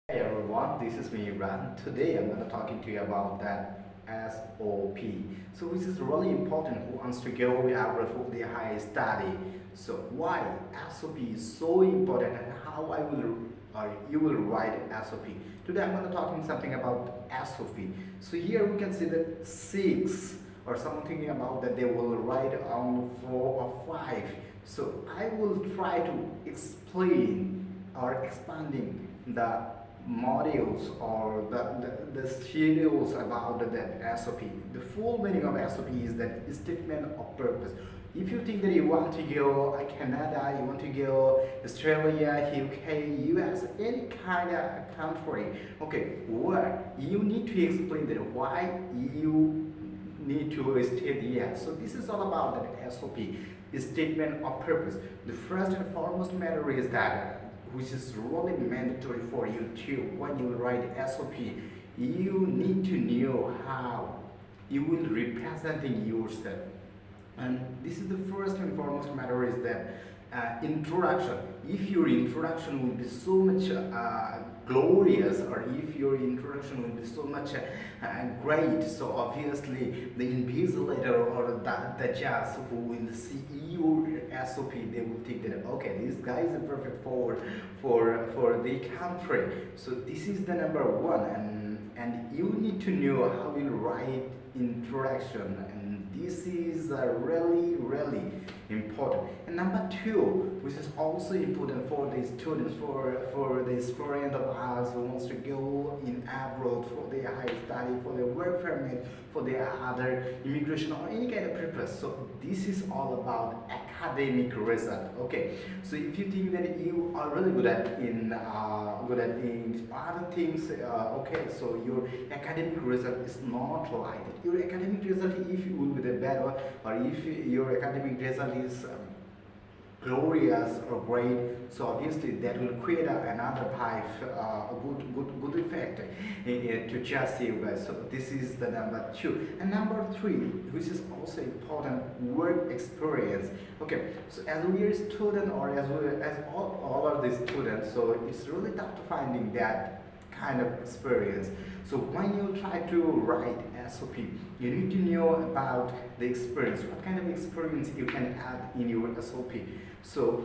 Hey everyone, this is me Ran. Today I'm going to talking to you about that SOP. So this is really important who wants to go every for the higher study. So why SOP is so important and how I will or you will write SOP. Today I'm going to talking something about SOP. So here we can see that six or something about that they will write on four or five. So I will try to explain or expanding the modules or the schedules about that SOP. The full meaning of SOP is that statement of purpose. If you think that you want to go Canada, you want to go Australia, UK, US, any kind of country, okay, where you need to explain that why you need to state yes. So this is all about that SOP, statement of purpose. The first and foremost matter is that which is really mandatory for you too. When you write SOP, you need to know how you will representing yourself. And this is the first and foremost matter is that introduction. If your introduction will be so much glorious, or if your introduction will be so much great, so obviously the invigilator or the judge who will see your SOP, they will think that okay, this guy is perfect for the country. So this is the number one, and you need to know how you write introduction, and this is really important. And number two, which is also important for the students, for the student of us who wants to go in abroad for their higher study, for their work permit, for their other immigration or any kind of purpose. So this is all about academic result. Okay, so if you think that you are really good at in other things, okay, so your academic result is not like that. Your academic result, if you will be the better, or if your academic result is glorious or great, so obviously that will create another type good effect to just you guys. So this is the number two. And number three, which is also important, work experience. Okay, so as we are student, or as all of the students, so it's really tough to finding that kind of experience. So when you try to write SOP, you need to know about the experience. What kind of experience you can add in your SOP? So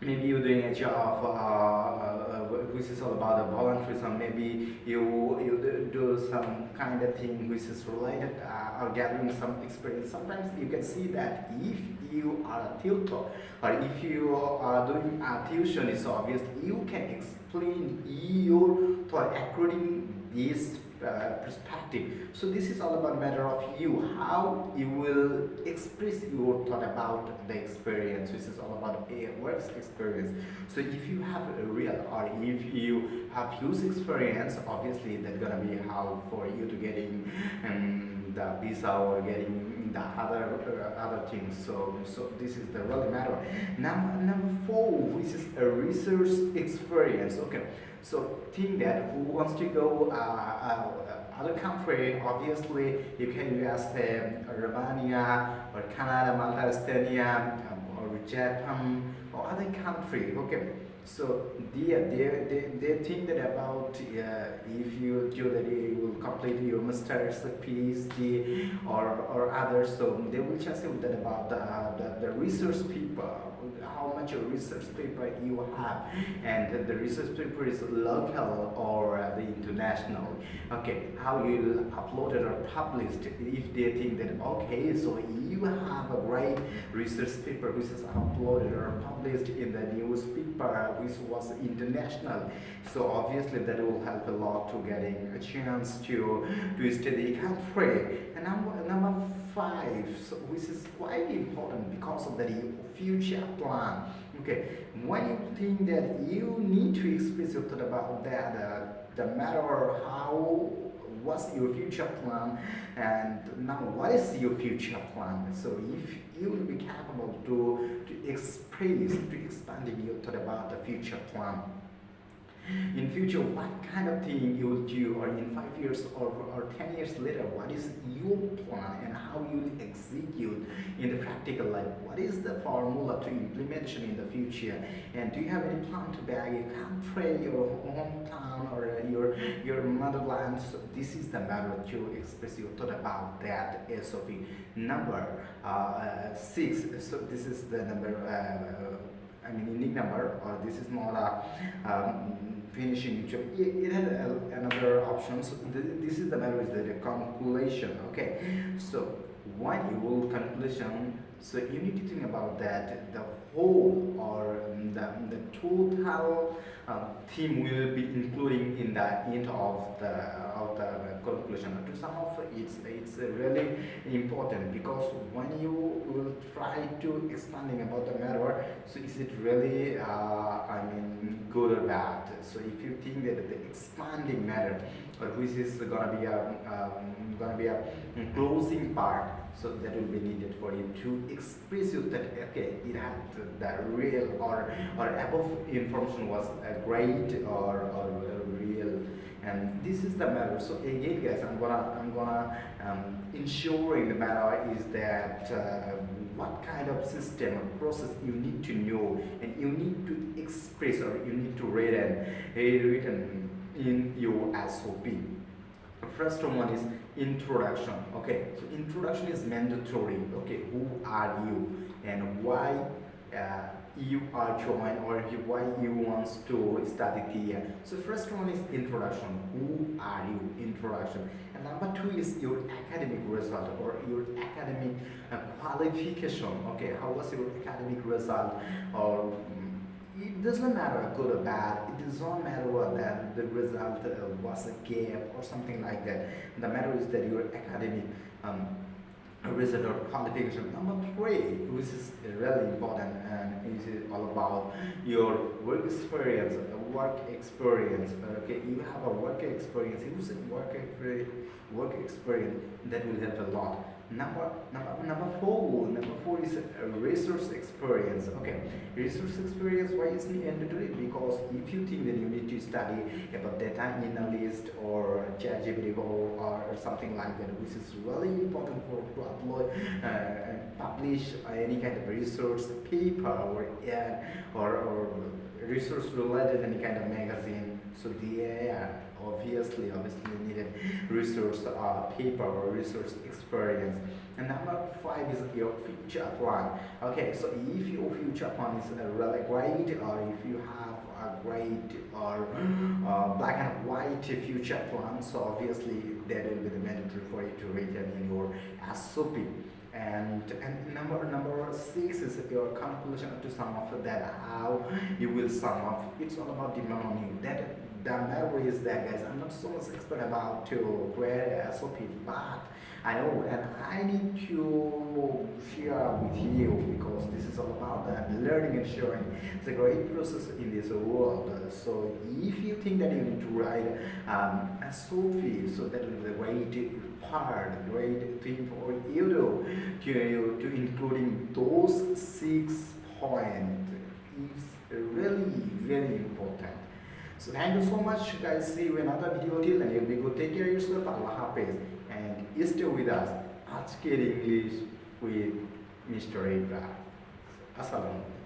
maybe you're doing a job which is all about the volunteerism. Maybe you do some kind of thing which is related or gathering some experience. Sometimes you can see that if you are a tutor or if you are doing a tuition, it's obvious you can explain your thought according this perspective. So this is all about matter of you, how you will express your thought about the experience, which is all about a works experience. So if you have a real or if you have huge experience, obviously that's gonna be how for you to getting the visa or getting the other things. So this is the real matter. Number four, which is a research experience. Okay, so think that who wants to go other country, obviously you can use Romania or Canada, Malta, Estonia, or Japan or other country. Okay, so they think that about if you do that you will complete your master's, PhD, or others. So they will just say that about the research paper, how much research paper you have, and the research paper is local or the international. Okay, how you upload it or published. If they think that okay, so you have a great research paper which is uploaded or published in the newspaper which was international, so obviously that will help a lot to getting a chance to study country. And number five, so which is quite important because of the future plan. Okay, when you think that you need to express your thought about that, the matter how what's your future plan, and now what is your future plan. So if you will be capable to express, to expanding your thought about the future plan, in future what kind of thing you will do, or in 5 years or 10 years later, what is your plan and how you will execute in the practical life, what is the formula to implementation in the future, and do you have any plan to buy a country, your hometown, or your motherland. So this is the matter to express your thought about that SOP. Number 6. So this is the number. I mean unique number, or this is not a finishing job. It had another option. So this is the matter is the calculation. Okay, so when you will calculation, so you need to think about that the whole or the total theme will be including in the end of the calculation. To some of it's really important, because when you will try to expanding about the matter, so is it really I mean good or bad? So if you think that the expanding matter, or which is gonna be a closing part, so that will be needed for you to express you that okay, it had the real or above information was great or real, and this is the matter. So again guys, I'm gonna ensuring the matter is that what kind of system or process you need to know, and you need to express, or you need to written in your SOP. First one is introduction. Okay, so introduction is mandatory. Okay, who are you and why you are joined, or why you wants to study here. So first one is introduction. Who are you? Introduction. And number 2 is your academic result, or your academic qualification. Okay, how was your academic result, or it doesn't matter good or bad. It does not matter what that the result was a gap or something like that. The matter is that your academic result or qualification. Number 3, which is really important, and is all about your work experience. Work experience. Okay, you have a work experience. Use work experience, that will help a lot. Number four is resource experience. Okay, resource experience. Why is it mandatory? Because if you think that you need to study about data analyst or ChatGPT or something like that, which is really important for to upload publish any kind of resource paper or resource related any kind of magazine. So they are obviously needed resource paper or resource experience. And number 5 is your future plan. Okay, so if your future plan is really great, or if you have a great or black and white future plan, so obviously that will be the mandatory for you to written in your SOP. And number 6 is your calculation to sum of that, how you will sum up. It's all about the money. That the matter is that guys, I'm not so much expert about to create a SOP, but I know, and I need to share with you, because this is all about learning and sharing. It's a great process in this world. So if you think that you need to write a SOP, so that will be the great part, great thing for you to including those 6 points is really important. So thank you so much guys. See you in another video. Till then, you'll be good. Take care of yourself. Allah Hafiz. And stay with us. Aajker English with Mr. Ibra. Assalamualaikum.